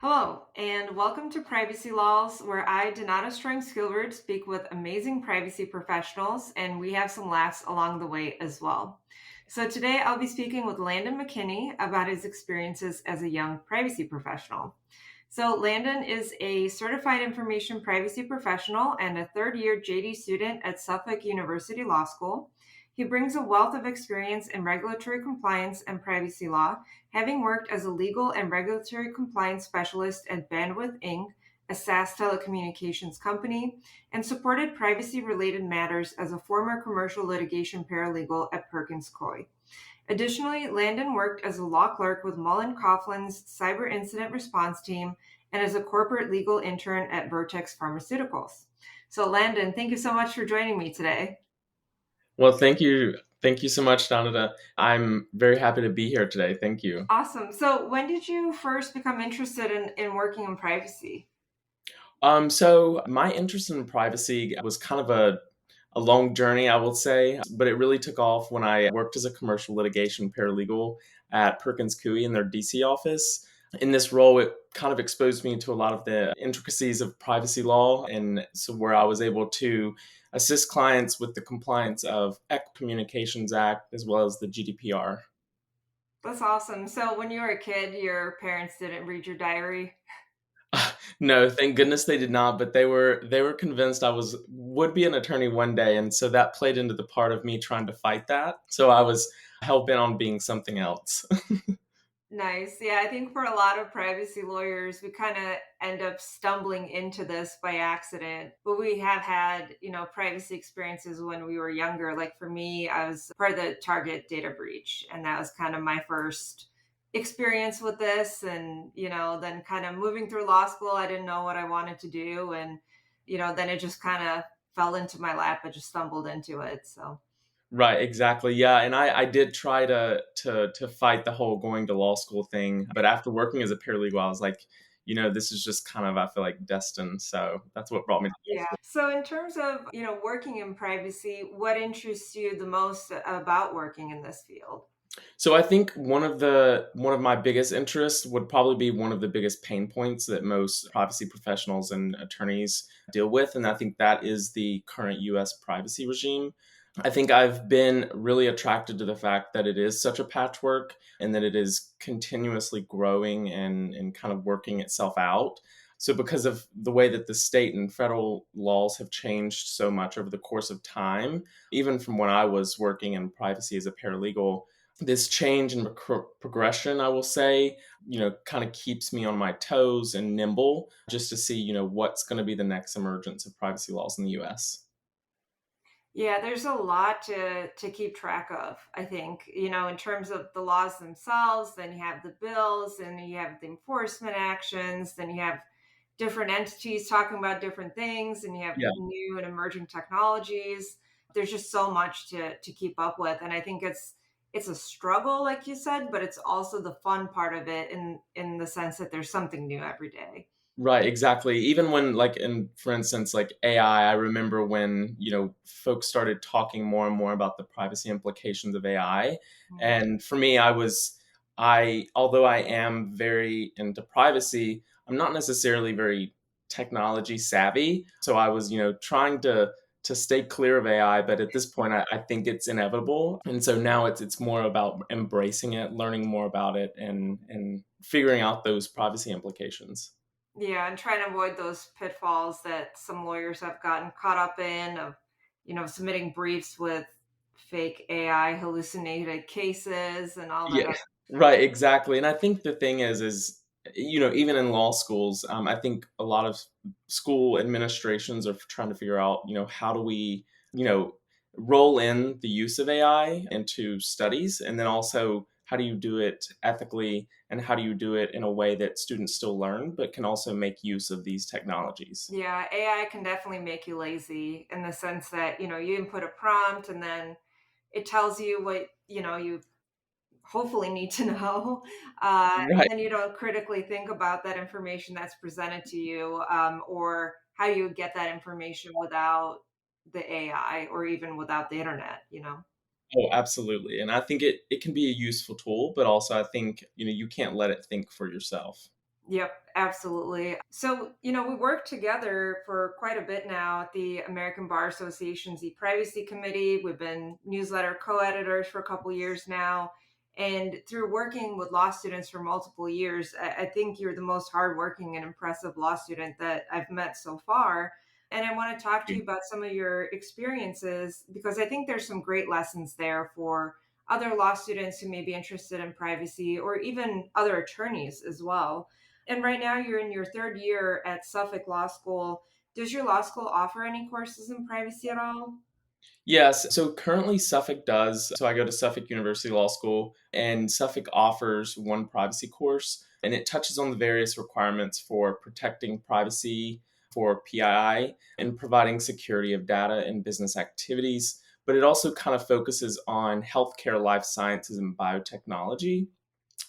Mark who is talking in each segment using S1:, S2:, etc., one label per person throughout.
S1: Hello, and welcome to Privacy Laws, where I, Donata Strong Skillward, speak with amazing privacy professionals, and we have some laughs along the way as well. So, today I'll be speaking with Landon McKinney about his experiences as a young privacy professional. So, Landon is a certified information privacy professional and a third year JD student at Suffolk University Law School. He brings a wealth of experience in regulatory compliance and privacy law, having worked as a legal and regulatory compliance specialist at Bandwidth Inc., a SaaS telecommunications company, and supported privacy related matters as a former commercial litigation paralegal at Perkins Coie. Additionally, Landon worked as a law clerk with Mullen Coughlin's cyber incident response team and as a corporate legal intern at Vertex Pharmaceuticals. So, Landon, thank you so much for joining me today.
S2: Well, thank you. Thank you so much, Donata. I'm very happy to be here today. Thank you.
S1: Awesome. So, when did you first become interested in working in privacy?
S2: So my interest in privacy was kind of a long journey, I will say, but it really took off when I worked as a commercial litigation paralegal at Perkins Coie in their DC office. In this role, it kind of exposed me to a lot of the intricacies of privacy law, and so where I was able to assist clients with the compliance of Equal Communications Act as well as the GDPR.
S1: That's awesome. So, when you were a kid, your parents didn't read your diary?
S2: No, thank goodness they did not, but they were convinced I would be an attorney one day, and so that played into the part of me trying to fight that. So I was hell bent on being something else.
S1: Nice. Yeah, I think for a lot of privacy lawyers, we kind of end up stumbling into this by accident. But we have had, privacy experiences when we were younger. Like for me, I was part of the Target data breach, and that was kind of my first experience with this. And, then kind of moving through law school, I didn't know what I wanted to do. And, then it just kind of fell into my lap. I just stumbled into it. So.
S2: Right, exactly. Yeah, and I did try to fight the whole going to law school thing, but after working as a paralegal, I was like, this is just kind of I feel like destined. So that's what brought me to law
S1: Yeah.
S2: school.
S1: So in terms of, working in privacy, what interests you the most about working in this field?
S2: So I think one of my biggest interests would probably be one of the biggest pain points that most privacy professionals and attorneys deal with, and I think that is the current US privacy regime. I think I've been really attracted to the fact that it is such a patchwork and that it is continuously growing and kind of working itself out. So, because of the way that the state and federal laws have changed so much over the course of time, even from when I was working in privacy as a paralegal, this change and progression, I will say, kind of keeps me on my toes and nimble just to see, what's going to be the next emergence of privacy laws in the US.
S1: Yeah, there's a lot to keep track of, I think, in terms of the laws themselves, then you have the bills, and you have the enforcement actions, then you have different entities talking about different things, and you have
S2: Yeah.
S1: new and emerging technologies. There's just so much to keep up with, and I think it's a struggle, like you said, but it's also the fun part of it in the sense that there's something new every day.
S2: Right, exactly. Even when like in for instance like AI, I remember when, folks started talking more and more about the privacy implications of AI.
S1: Mm.
S2: And for me, I although I am very into privacy, I'm not necessarily very technology savvy. So I was, trying to stay clear of AI, but at this point I think it's inevitable. And so now it's more about embracing it, learning more about it and figuring out those privacy implications.
S1: Yeah, and trying to avoid those pitfalls that some lawyers have gotten caught up in of, submitting briefs with fake AI hallucinated cases and all that
S2: Yeah,
S1: other.
S2: right, exactly. And I think the thing is, even in law schools, I think a lot of school administrations are trying to figure out, how do we, you know, roll in the use of AI into studies, and then also how do you do it ethically, and how do you do it in a way that students still learn, but can also make use of these technologies.
S1: Yeah, AI can definitely make you lazy in the sense that, you input a prompt and then it tells you what, you hopefully need to know.
S2: Right.
S1: And then you don't critically think about that information that's presented to you, or how you would get that information without the AI or even without the internet.
S2: Oh, absolutely. And I think it can be a useful tool, but also I think, you can't let it think for yourself.
S1: Yep, absolutely. So, we work together for quite a bit now at the American Bar Association's e-privacy committee. We've been newsletter co-editors for a couple years now. And through working with law students for multiple years, I think you're the most hardworking and impressive law student that I've met so far. And I want to talk to you about some of your experiences because I think there's some great lessons there for other law students who may be interested in privacy or even other attorneys as well. And right now you're in your third year at Suffolk Law School. Does your law school offer any courses in privacy at all?
S2: Yes. So currently Suffolk does. So I go to Suffolk University Law School, and Suffolk offers one privacy course, and it touches on the various requirements for protecting privacy for PII and providing security of data in business activities. But it also kind of focuses on healthcare, life sciences, and biotechnology.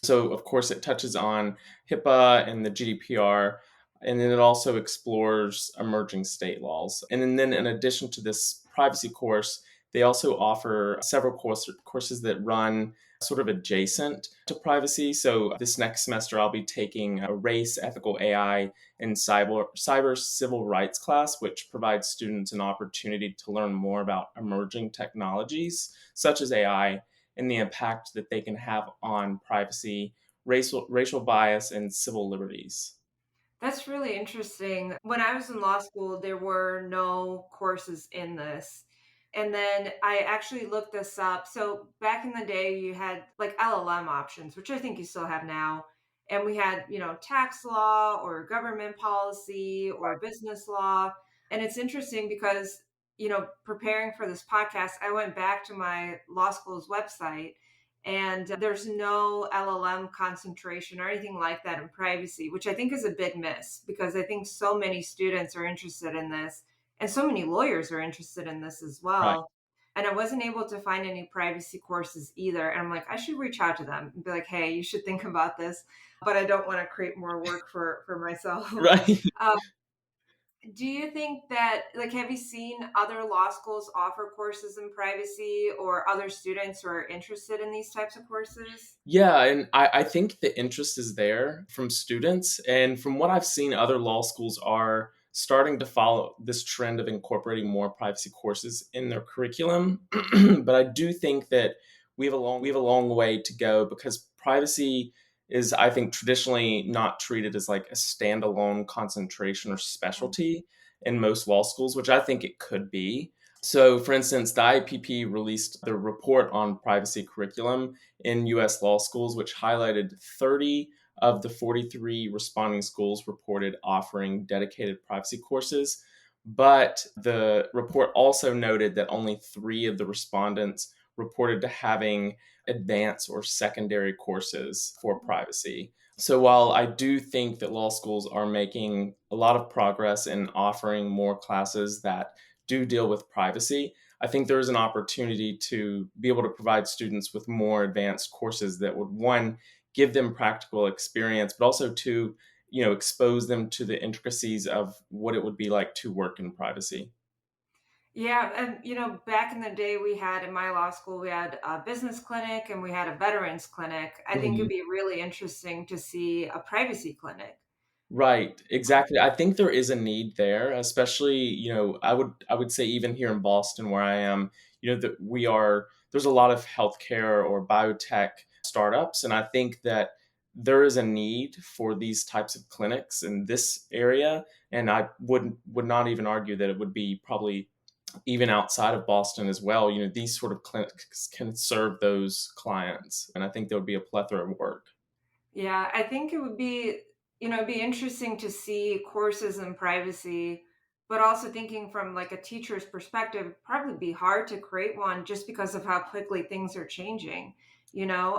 S2: So, of course, it touches on HIPAA and the GDPR, and then it also explores emerging state laws. And then in addition to this privacy course, they also offer several courses that run sort of adjacent to privacy. So, this next semester, I'll be taking a race, ethical AI, and cyber civil rights class, which provides students an opportunity to learn more about emerging technologies such as AI and the impact that they can have on privacy, racial bias, and civil liberties.
S1: That's really interesting. When I was in law school, there were no courses in this. And then I actually looked this up. So back in the day, you had like LLM options, which I think you still have now. And we had, tax law or government policy or business law. And it's interesting because, preparing for this podcast, I went back to my law school's website and there's no LLM concentration or anything like that in privacy, which I think is a big miss because I think so many students are interested in this and so many lawyers are interested in this as
S2: Right.
S1: well. And I wasn't able to find any privacy courses either. And I'm like, I should reach out to them and be like, hey, you should think about this. But I don't want to create more work for myself.
S2: Right.
S1: um, do you think that, like, have you seen other law schools offer courses in privacy or other students who are interested in these types of courses?
S2: Yeah, and I think the interest is there from students. And from what I've seen, other law schools are starting to follow this trend of incorporating more privacy courses in their curriculum. But I do think that we have a long way to go because privacy is, I think, traditionally not treated as like a standalone concentration or specialty in most law schools, which I think it could be. So, for instance, the IPP released the report on privacy curriculum in US law schools, which highlighted 30 of the 43 responding schools reported offering dedicated privacy courses. But the report also noted that only 3 of the respondents reported to having advanced or secondary courses for privacy. So while I do think that law schools are making a lot of progress in offering more classes that do deal with privacy, I think there is an opportunity to be able to provide students with more advanced courses that would, one, give them practical experience, but also to, expose them to the intricacies of what it would be like to work in privacy.
S1: Yeah, and back in the day, we had in my law school, we had a business clinic and we had a veterans clinic. I think it'd
S2: Mhm.
S1: be really interesting to see a privacy clinic.
S2: Right, exactly. I think there is a need there, especially, I would say even here in Boston where I am, that there's a lot of healthcare or biotech startups, and I think that there is a need for these types of clinics in this area, and I would not even argue that it would be probably even outside of Boston as well. These sort of clinics can serve those clients, and I think there would be a plethora of work.
S1: Yeah, I think it would be, it'd be interesting to see courses in privacy, but also thinking from like a teacher's perspective, it'd probably be hard to create one just because of how quickly things are changing.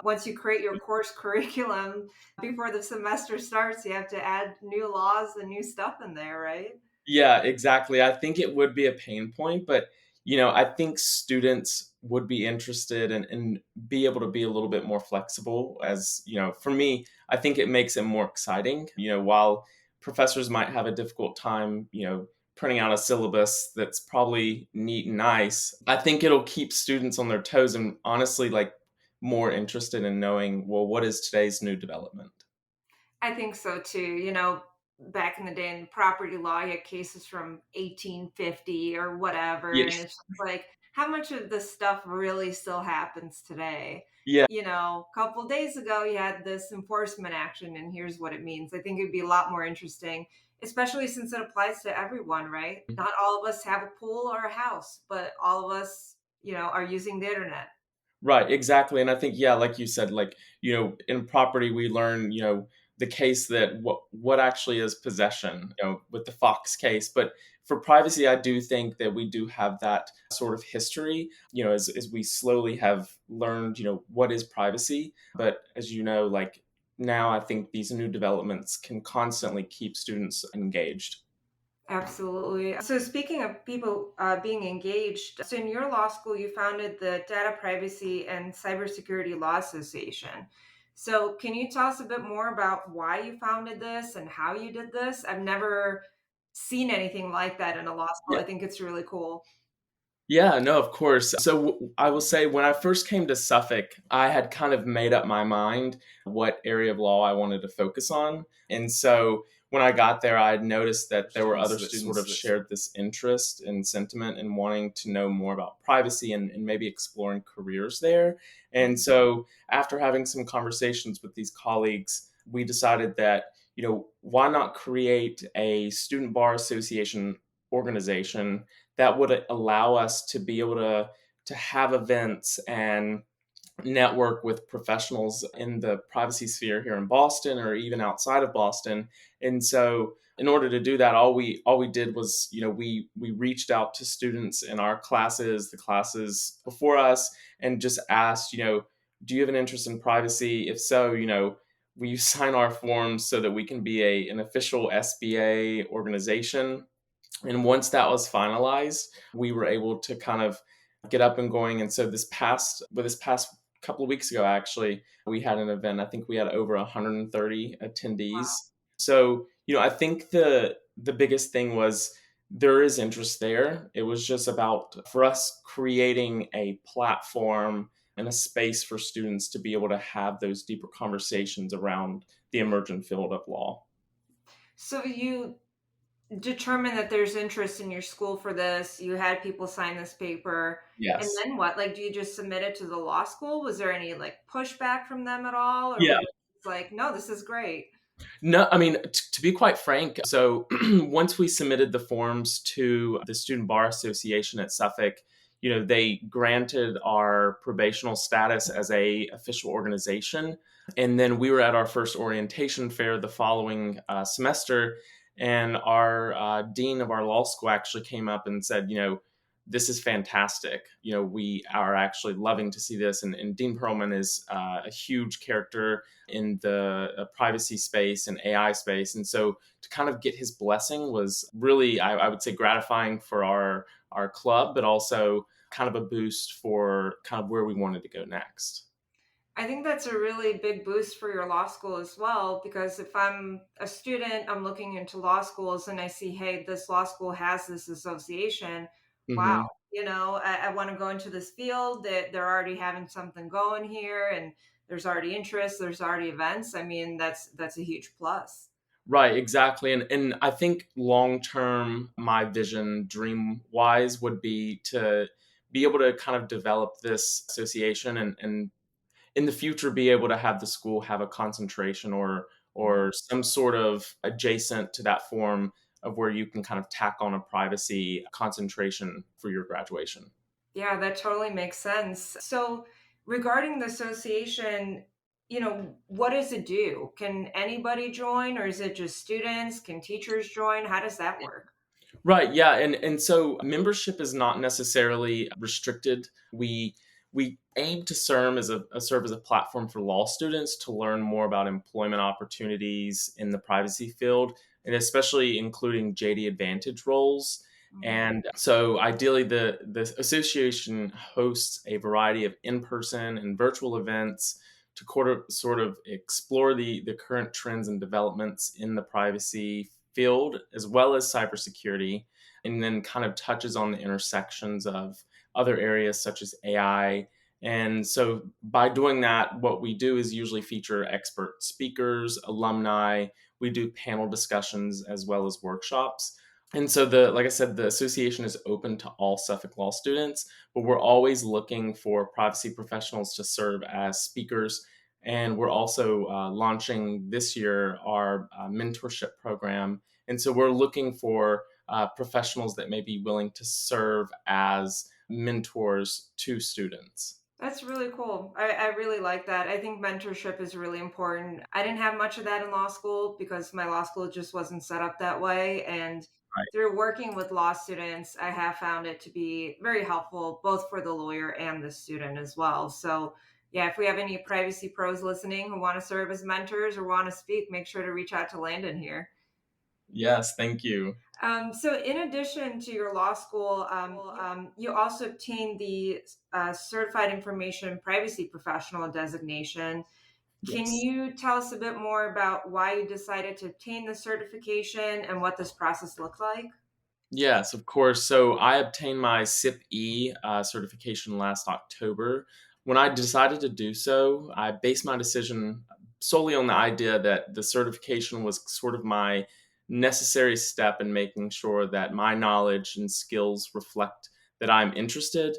S1: Once you create your course curriculum before the semester starts, you have to add new laws and new stuff in there, right?
S2: Yeah, exactly. I think it would be a pain point, but I think students would be interested and be able to be a little bit more flexible. As for me, I think it makes it more exciting. While professors might have a difficult time, printing out a syllabus that's probably neat and nice, I think it'll keep students on their toes and honestly, like more interested in knowing, well, what is today's new development?
S1: I think so too. Back in the day in property law, you had cases from 1850 or whatever.
S2: Yeah.
S1: And it's just like, how much of this stuff really still happens today?
S2: Yeah.
S1: A couple days ago, you had this enforcement action, and here's what it means. I think it'd be a lot more interesting, especially since it applies to everyone, right? Not all of us have a pool or a house, but all of us, are using the internet.
S2: Right, exactly. And I think, yeah, like you said, like, in property, we learn, the case that what actually is possession, with the Fox case. But for privacy, I do think that we do have that sort of history, as we slowly have learned, what is privacy. But as you know, like now, I think these new developments can constantly keep students engaged.
S1: Absolutely. So, speaking of people being engaged, so in your law school, you founded the Data Privacy and Cybersecurity Law Association. So, can you tell us a bit more about why you founded this and how you did this? I've never seen anything like that in a law school.
S2: Yeah.
S1: I think it's really cool.
S2: Yeah, no, of course. So I will say when I first came to Suffolk, I had kind of made up my mind what area of law I wanted to focus on. And so when I got there, I had noticed that there were other students sort of shared this interest and sentiment in wanting to know more about privacy and maybe exploring careers there. And
S1: Mhm.
S2: so after having some conversations with these colleagues, we decided that, why not create a student bar association organization that would allow us to be able to have events and network with professionals in the privacy sphere here in Boston or even outside of Boston. And so in order to do that, all we did was, we reached out to students in our classes, the classes before us, and just asked, do you have an interest in privacy? If so, will you sign our forms so that we can be an official SBA organization? And once that was finalized, we were able to kind of get up and going. And so this past couple of weeks ago, actually, we had an event. I think we had over 130 attendees.
S1: Wow.
S2: So, I think the biggest thing was there is interest there. It was just about for us creating a platform and a space for students to be able to have those deeper conversations around the emergent field of law.
S1: So, you determine that there's interest in your school for this. You had people sign this paper. And
S2: Yes.
S1: then what? Like, do you just submit it to the law school? Was there any like pushback from them at all? Or
S2: Yeah.
S1: were they just like, no, this is great?
S2: No, I mean, to be quite frank, so once we submitted the forms to the Student Bar Association at Suffolk, they granted our probational status as a official organization. And then we were at our first orientation fair the following semester, and our dean of our law school actually came up and said, this is fantastic. We are actually loving to see this. And Dean Perlman is a huge character in the privacy space and AI space. And so to kind of get his blessing was really, I would say, gratifying for our club, but also kind of a boost for kind of where we wanted to go next.
S1: I think that's a really big boost for your law school as well, because if I'm a student, I'm looking into law schools and I see, hey, this law school has this association. Wow,
S2: Hmm.
S1: I want to go into this field. That they're already having something going here, and there's already interest, there's already events. I mean, that's a huge plus.
S2: Right, exactly. And I think long term, my vision, dream wise, would be to be able to kind of develop this association and in the future be able to have the school have a concentration or some sort of adjacent to that form of where you can kind of tack on a privacy concentration for your graduation.
S1: Yeah, that totally makes sense. So, regarding the association, what does it do? Can anybody join, or is it just students? Can teachers join? How does that work?
S2: Right, yeah, and so membership is not necessarily restricted. We aim to serve as a platform for law students to learn more about employment opportunities in the privacy field, and especially including JD Advantage roles.
S1: Mhm.
S2: And so ideally the association hosts a variety of in-person and virtual events to sort of explore the current trends and developments in the privacy field as well as cybersecurity, and then kind of touches on the intersections of other areas such as AI And so by doing that, what we do is usually feature expert speakers, alumni. We do panel discussions as well as workshops. And so like I said, the association is open to all Suffolk Law students, but we're always looking for privacy professionals to serve as speakers. And we're also launching this year our mentorship program. And so we're looking for professionals that may be willing to serve as mentors to students.
S1: That's really cool. I really like that. I think mentorship is really important. I didn't have much of that in law school because my law school just wasn't set up that way. And
S2: Right.
S1: through working with law students, I have found it to be very helpful, both for the lawyer and the student as well. So, yeah, if we have any privacy pros listening who want to serve as mentors or want to speak, make sure to reach out to Landon here.
S2: Yes, thank you.
S1: So, in addition to your law school, you also obtained the Certified Information Privacy Professional designation. Can
S2: Yes.
S1: you tell us a bit more about why you decided to obtain the certification and what this process looked like?
S2: Yes, of course. So I obtained my SIP-E certification last October. When I decided to do so, I based my decision solely on the idea that the certification was sort of my necessary step in making sure that my knowledge and skills reflect that I'm interested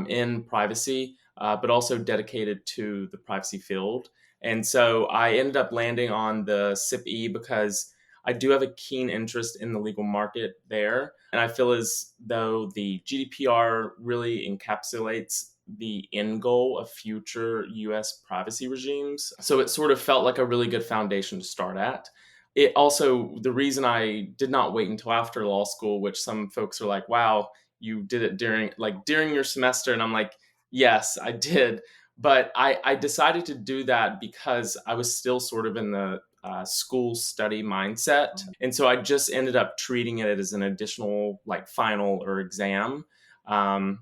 S2: in privacy, but also dedicated to the privacy field. And so I ended up landing on the SIP-E because I do have a keen interest in the legal market there. And I feel as though the GDPR really encapsulates the end goal of future US privacy regimes. So it sort of felt like a really good foundation to start at. It also, the reason I did not wait until after law school, which some folks are like, wow, you did it during your semester. And I'm like, yes, I did. But I decided to do that because I was still sort of in the school study mindset. And so I just ended up treating it as an additional like final or exam um,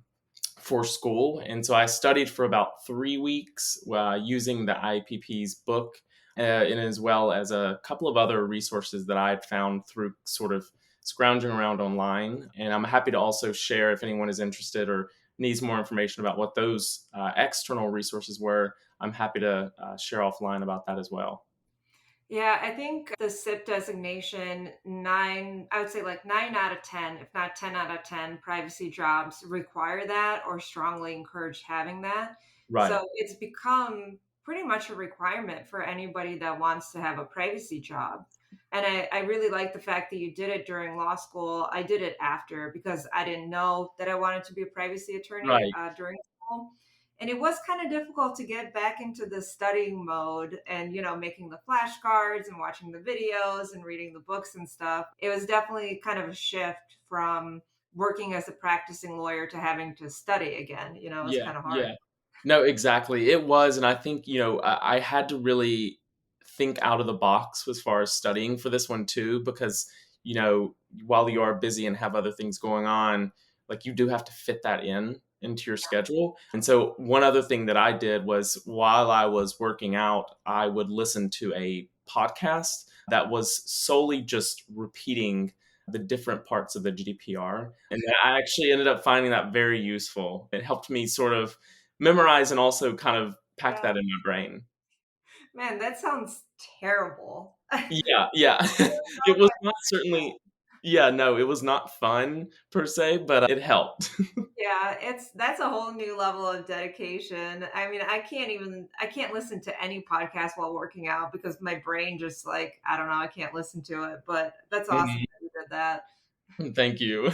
S2: for school. And so I studied for about 3 weeks using the IPP's book and as well as a couple of other resources that I had found through sort of scrounging around online. And I'm happy to also share if anyone is interested or needs more information about what those external resources were. I'm happy to share offline about that as well.
S1: Yeah, I think the SIP designation, I would say like 9 out of 10, if not 10 out of 10 privacy jobs require that or strongly encourage having that.
S2: Right.
S1: So it's become pretty much a requirement for anybody that wants to have a privacy job. And I really like the fact that you did it during law school. I did it after because I didn't know that I wanted to be a privacy attorney
S2: Right.
S1: during school. And it was kind of difficult to get back into the studying mode and, making the flashcards and watching the videos and reading the books and stuff. It was definitely kind of a shift from working as a practicing lawyer to having to study again. It was
S2: Yeah,
S1: kind of hard.
S2: yeah. No, exactly. It was, and I think, I had to really think out of the box as far as studying for this one too, because, you know, while you are busy and have other things going on, like you do have to fit that into your schedule. And so one other thing that I did was while I was working out, I would listen to a podcast that was solely just repeating the different parts of the GDPR. And I actually ended up finding that very useful. It helped me sort of memorize and also kind of pack
S1: Yeah.
S2: that in my brain.
S1: Man, that sounds terrible.
S2: Yeah, yeah. It was not certainly yeah, no, it was not fun per se, but it helped.
S1: Yeah, that's a whole new level of dedication. I mean, I can't listen to any podcast while working out because my brain just like, I don't know, I can't listen to it, but that's awesome
S2: Mhm.
S1: that you did that.
S2: Thank you.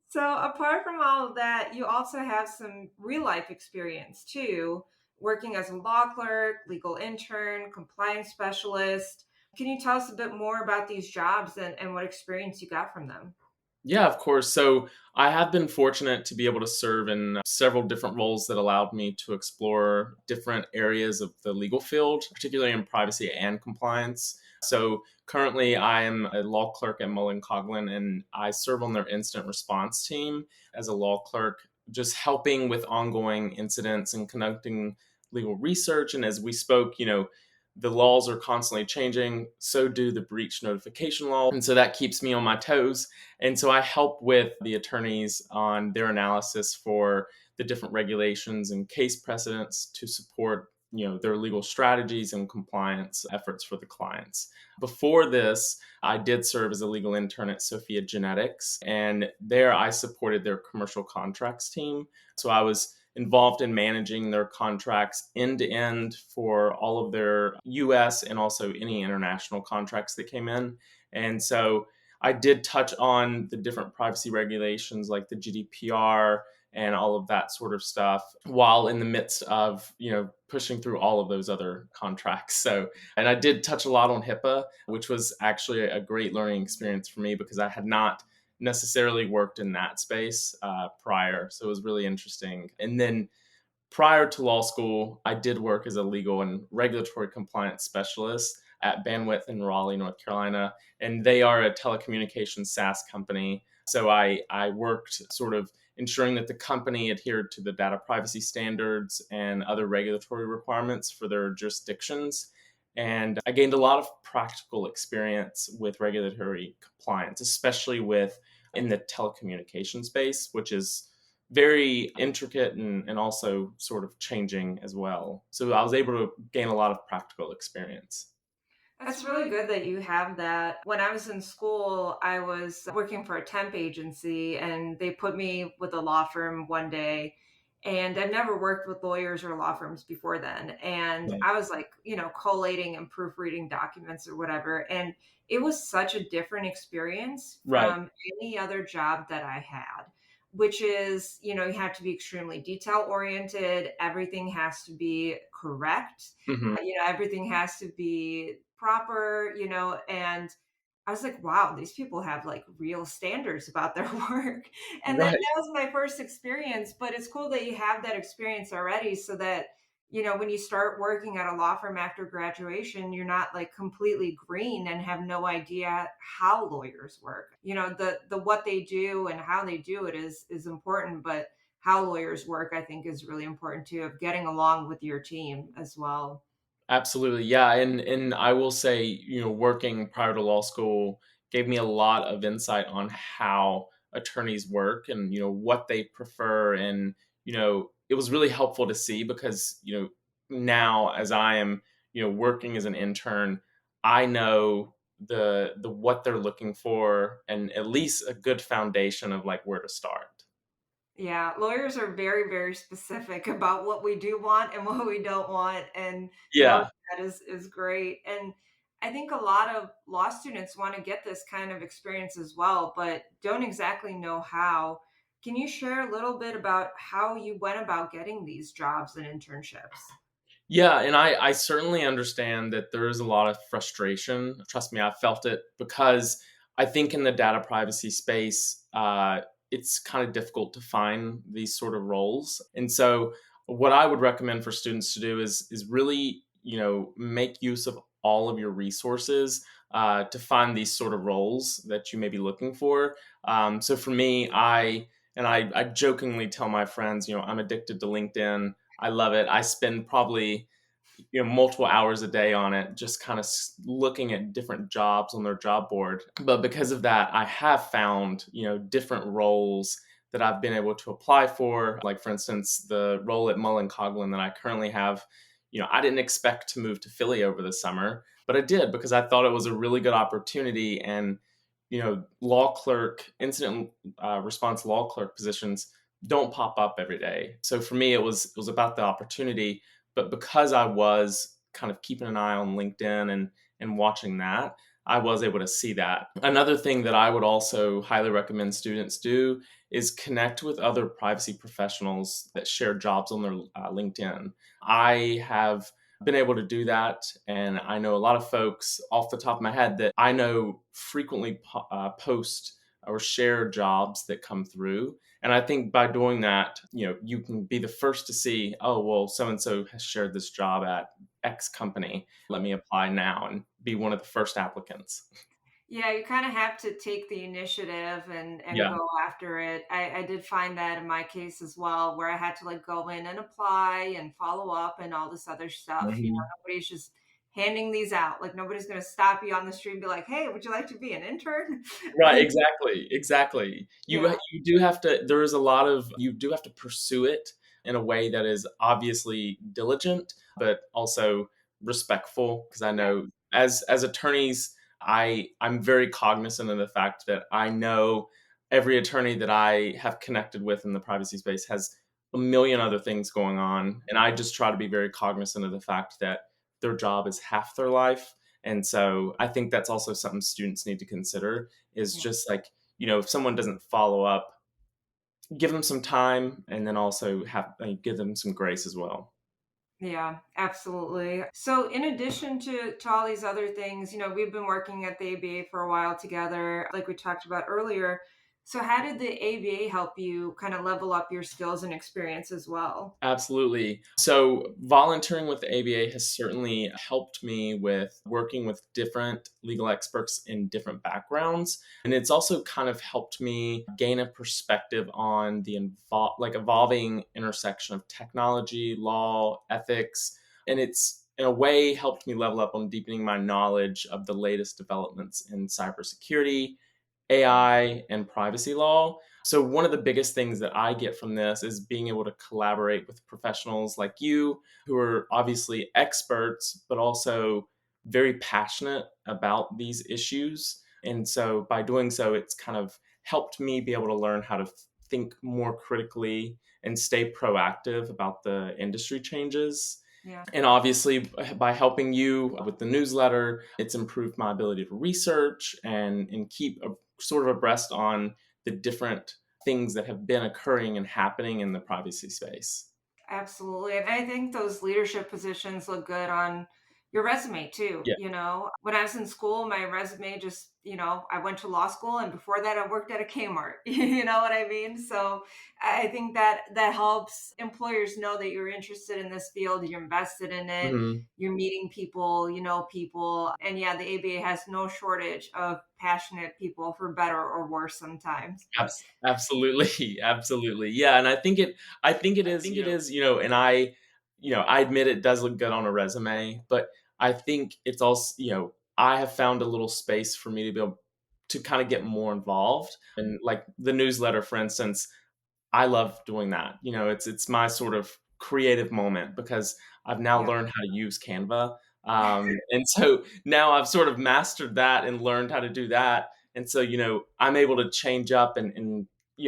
S1: So, apart from all of that, you also have some real life experience too, working as a law clerk, legal intern, compliance specialist. Can you tell us a bit more about these jobs and what experience you got from them?
S2: Yeah, of course. So I have been fortunate to be able to serve in several different roles that allowed me to explore different areas of the legal field, particularly in privacy and compliance. So currently, I am a law clerk at Mullen Coughlin, and I serve on their incident response team as a law clerk, just helping with ongoing incidents and conducting legal research. And as we spoke, the laws are constantly changing, so do the breach notification law. And so that keeps me on my toes. And so I help with the attorneys on their analysis for the different regulations and case precedents to support their legal strategies and compliance efforts for the clients. Before this, I did serve as a legal intern at Sophia Genetics, and there I supported their commercial contracts team. So I was involved in managing their contracts end to end for all of their US and also any international contracts that came in. And so I did touch on the different privacy regulations like the GDPR and all of that sort of stuff while in the midst of, pushing through all of those other contracts. So, and I did touch a lot on HIPAA, which was actually a great learning experience for me because I had not necessarily worked in that space prior. So it was really interesting. And then prior to law school, I did work as a legal and regulatory compliance specialist at Bandwidth in Raleigh, North Carolina. And they are a telecommunications SaaS company. So I worked sort of ensuring that the company adhered to the data privacy standards and other regulatory requirements for their jurisdictions. And I gained a lot of practical experience with regulatory compliance, especially with in the telecommunication space, which is very intricate and also sort of changing as well. So I was able to gain a lot of practical experience.
S1: That's really good that you have that. When I was in school, I was working for a temp agency and they put me with a law firm one day. And I've never worked with lawyers or law firms before then. And
S2: Right.
S1: I was like, collating and proofreading documents or whatever. And it was such a different experience
S2: Right.
S1: from any other job that I had, which is, you have to be extremely detail oriented. Everything has to be correct.
S2: Hmm.
S1: Everything has to be proper, and I was like, wow, these people have like real standards about their work. And that
S2: Right.
S1: was my first experience, but it's cool that you have that experience already so that, when you start working at a law firm after graduation, you're not like completely green and have no idea how lawyers work. The what they do and how they do it is important, but how lawyers work, I think, is really important too, of getting along with your team as well.
S2: Absolutely. Yeah. And I will say, working prior to law school gave me a lot of insight on how attorneys work and, what they prefer. And, it was really helpful to see because, now as I am, working as an intern, I know the what they're looking for and at least a good foundation of like where to start.
S1: Yeah, lawyers are very, very specific about what we do want and what we don't want, and knowing
S2: Yeah.
S1: that is great. And I think a lot of law students want to get this kind of experience as well, but don't exactly know how. Can you share a little bit about how you went about getting these jobs and internships?
S2: Yeah, and I certainly understand that there is a lot of frustration. Trust me, I've felt it because I think in the data privacy space, it's kind of difficult to find these sort of roles. And so, what I would recommend for students to do is really, make use of all of your resources to find these sort of roles that you may be looking for. So for me, I jokingly tell my friends, I'm addicted to LinkedIn. I love it. I spend probably multiple hours a day on it, just kind of looking at different jobs on their job board. But because of that, I have found different roles that I've been able to apply for. Like for instance, the role at Mullen Coughlin that I currently have. I didn't expect to move to Philly over the summer, but I did because I thought it was a really good opportunity. And law clerk, incident response law clerk positions don't pop up every day. So for me, it was about the opportunity. But because I was kind of keeping an eye on LinkedIn and watching that, I was able to see that. Another thing that I would also highly recommend students do is connect with other privacy professionals that share jobs on their LinkedIn. I have been able to do that, and I know a lot of folks off the top of my head that I know frequently post or share jobs that come through. And I think by doing that, you can be the first to see, oh, well, so and so has shared this job at X company. Let me apply now and be one of the first applicants.
S1: Yeah, you kind of have to take the initiative and
S2: Yeah.
S1: go after it. I did find that in my case as well, where I had to like go in and apply and follow up and all this other stuff.
S2: Mhm.
S1: Nobody's just handing these out. Like nobody's going to stop you on the street and be like, "Hey, would you like to be an intern?"
S2: Right, exactly, exactly.
S1: Yeah,
S2: You do have to there is a lot of you do have to pursue it in a way that is obviously diligent, but also respectful, because I
S1: yeah,
S2: know as attorneys, I'm very cognizant of the fact that I know every attorney that I have connected with in the privacy space has a million other things going on, and I just try to be very cognizant of the fact that their job is half their life. And so I think that's also something students need to consider, is
S1: yeah.
S2: just like, if someone doesn't follow up, give them some time, and then also give them some grace as well.
S1: Yeah, absolutely. So, in addition to all these other things, we've been working at the ABA for a while together, like we talked about earlier. So, how did the ABA help you kind of level up your skills and experience as well?
S2: Absolutely. So, volunteering with the ABA has certainly helped me with working with different legal experts in different backgrounds. And it's also kind of helped me gain a perspective on the evolving intersection of technology, law, ethics. And it's in a way helped me level up on deepening my knowledge of the latest developments in cybersecurity, AI, and privacy law. So, one of the biggest things that I get from this is being able to collaborate with professionals like you, who are obviously experts, but also very passionate about these issues. And so, by doing so, it's kind of helped me be able to learn how to think more critically and stay proactive about the industry changes.
S1: Yeah.
S2: And obviously, by helping you with the newsletter, it's improved my ability to research and keep sort of abreast on the different things that have been occurring and happening in the privacy space.
S1: Absolutely. And I think those leadership positions look good on your resume too.
S2: Yeah.
S1: When I was in school, my resume just, I went to law school and before that I worked at a Kmart. You know what I mean? So I think that helps employers know that you're interested in this field, you're invested in it,
S2: Mhm.
S1: you're meeting people, you know people. And yeah, the ABA has no shortage of passionate people for better or worse sometimes. But
S2: Absolutely, absolutely. Yeah, and I think it is, and I admit it does look good on a resume, but I think it's also, I have found a little space for me to be able to kind of get more involved. And like the newsletter, for instance, I love doing that. It's my sort of creative moment because I've now
S1: yeah,
S2: learned how to use Canva. And so now I've sort of mastered that and learned how to do that. And so, I'm able to change up and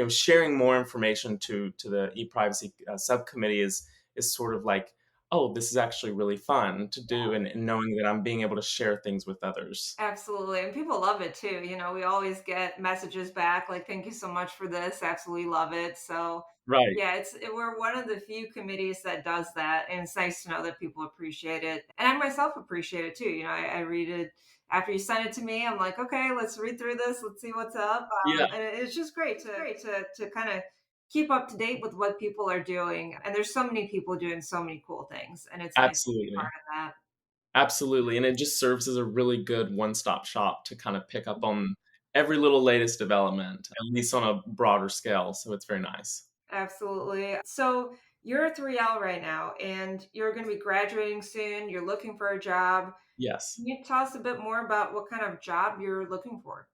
S2: sharing more information to the e-privacy subcommittee is sort of like, oh, this is actually really fun to do, and knowing that I'm being able to share things with others.
S1: absolutely, and people love it too. We always get messages back like, "Thank you so much for this. Absolutely love it." So,
S2: Right.
S1: yeah, we're one of the few committees that does that, and it's nice to know that people appreciate it, and I myself appreciate it too. I read it after you send it to me. I'm like, "Okay, let's read through this. Let's see what's up."
S2: Yeah,
S1: And it's just great to kind of keep up to date with what people are doing. And there's so many people doing so many cool things, and it's nice to be part
S2: absolutely.
S1: of that.
S2: Absolutely, and it just serves as a really good one-stop shop to kind of pick up on every little latest development, at least on a broader scale, so it's very nice.
S1: Absolutely. So you're a 3L right now and you're going to be graduating soon. You're looking for a job.
S2: Yes.
S1: Can you tell us a bit more about what kind of job you're looking for?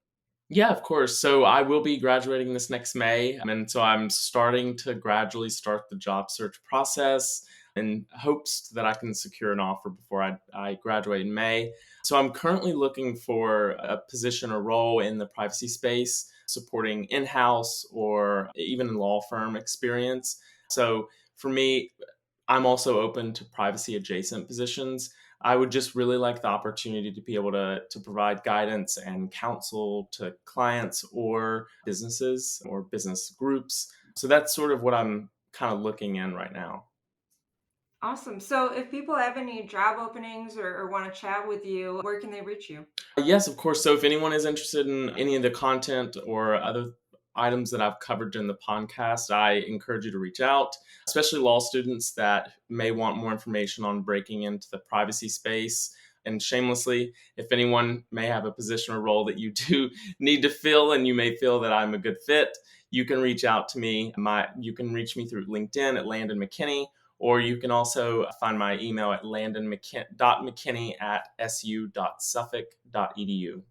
S2: Yeah, of course. So I will be graduating this next May. And so I'm starting to gradually start the job search process in hopes that I can secure an offer before I graduate in May. So I'm currently looking for a position or role in the privacy space, supporting in house or even in law firm experience. So for me, I'm also open to privacy adjacent positions. I would just really like the opportunity to be able to provide guidance and counsel to clients or businesses or business groups. So that's sort of what I'm kind of looking in right now.
S1: Awesome. So if people have any job openings or want to chat with you, where can they reach you?
S2: Yes, of course. So if anyone is interested in any of the content or other items that I've covered during the podcast, I encourage you to reach out, especially law students that may want more information on breaking into the privacy space. And shamelessly, if anyone may have a position or role that you do need to fill and you may feel that I'm a good fit, you can reach out to me. You can reach me through LinkedIn at Landon McKinney, Or you can also find my email at landonmckinney@su.suffolk.edu.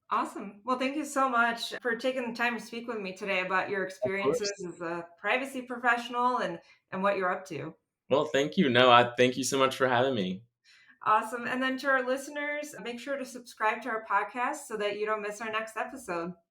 S1: Awesome. Well, thank you so much for taking the time to speak with me today about your
S2: Of
S1: experiences
S2: course.
S1: as a privacy professional and what you're up to.
S2: Well, thank you. No, I thank you so much for having me.
S1: Awesome. And then to our listeners, make sure to subscribe to our podcast so that you don't miss our next episode.